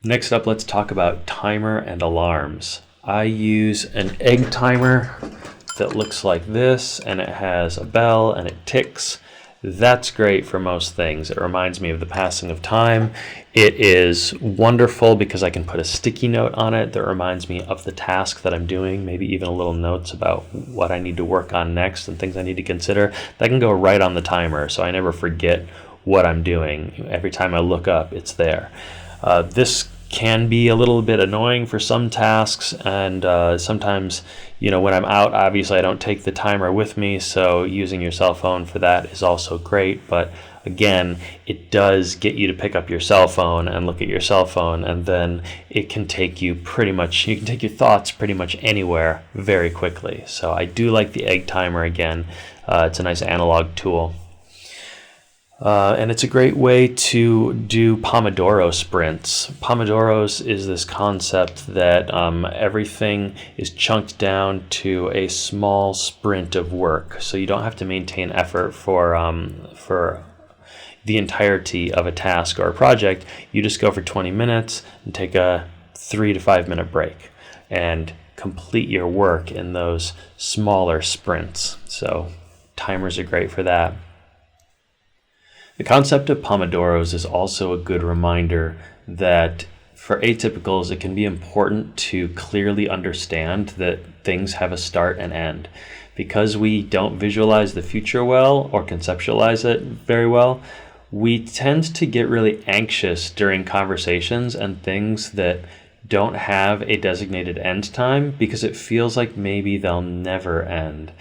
Next up, let's talk about timer and alarms. I use an egg timer that looks like this, and it has a bell and it ticks. That's great for most things. It reminds me of the passing of time. It is wonderful because I can put a sticky note on it that reminds me of the task that I'm doing, maybe even a little notes about what I need to work on next and things I need to consider. That can go right on the timer, so I never forget what I'm doing. Every time I look up, it's there. This can be a little bit annoying for some tasks, and sometimes, when I'm out, obviously I don't take the timer with me, so using your cell phone for that is also great. But again, it does get you to pick up your cell phone and look at your cell phone, and then you can take your thoughts pretty much anywhere very quickly. So I do like the egg timer again. It's a nice analog tool. And it's a great way to do Pomodoro sprints. Pomodoros is this concept that everything is chunked down to a small sprint of work. So you don't have to maintain effort for the entirety of a task or a project. You just go for 20 minutes and take a 3 to 5 minute break and complete your work in those smaller sprints. So timers are great for that. The concept of Pomodoros is also a good reminder that for atypicals, it can be important to clearly understand that things have a start and end. Because we don't visualize the future well or conceptualize it very well, we tend to get really anxious during conversations and things that don't have a designated end time because it feels like maybe they'll never end.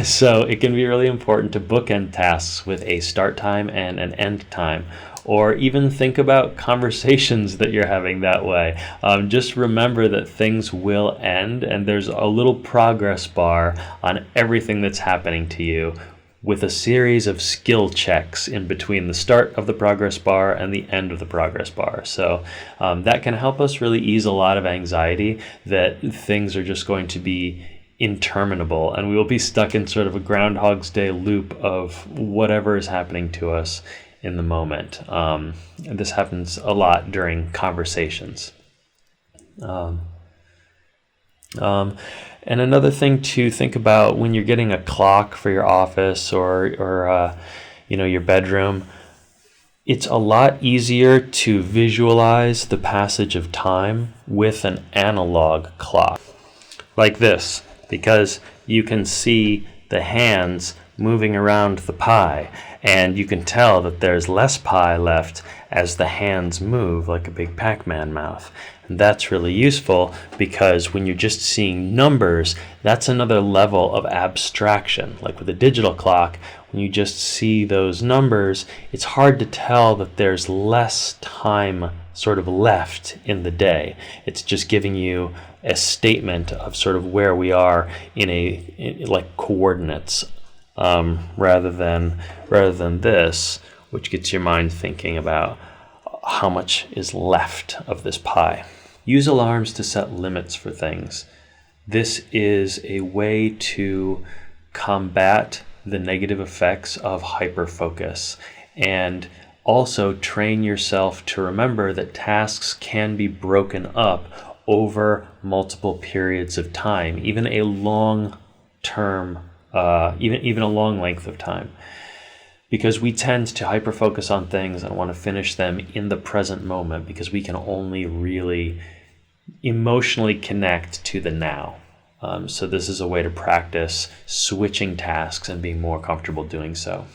So it can be really important to bookend tasks with a start time and an end time, or even think about conversations that you're having that way. Just remember that things will end, and there's a little progress bar on everything that's happening to you, with a series of skill checks in between the start of the progress bar and the end of the progress bar. So that can help us really ease a lot of anxiety that things are just going to be interminable, and we will be stuck in sort of a Groundhog's Day loop of whatever is happening to us in the moment. And this happens a lot during conversations. And another thing to think about when you're getting a clock for your office or your bedroom, it's a lot easier to visualize the passage of time with an analog clock like this, because you can see the hands moving around the pie, and you can tell that there's less pie left as the hands move like a big Pac-Man mouth. And that's really useful because when you're just seeing numbers, that's another level of abstraction. Like with a digital clock, when you just see those numbers, it's hard to tell that there's less time sort of left in the day. It's just giving you a statement of sort of where we are in like coordinates, rather than this, which gets your mind thinking about how much is left of this pie. Use alarms to set limits for things. This is a way to combat the negative effects of hyperfocus, and also train yourself to remember that tasks can be broken up over multiple periods of time, even a long term, even a long length of time. Because we tend to hyperfocus on things and want to finish them in the present moment because we can only really emotionally connect to the now. So this is a way to practice switching tasks and being more comfortable doing so.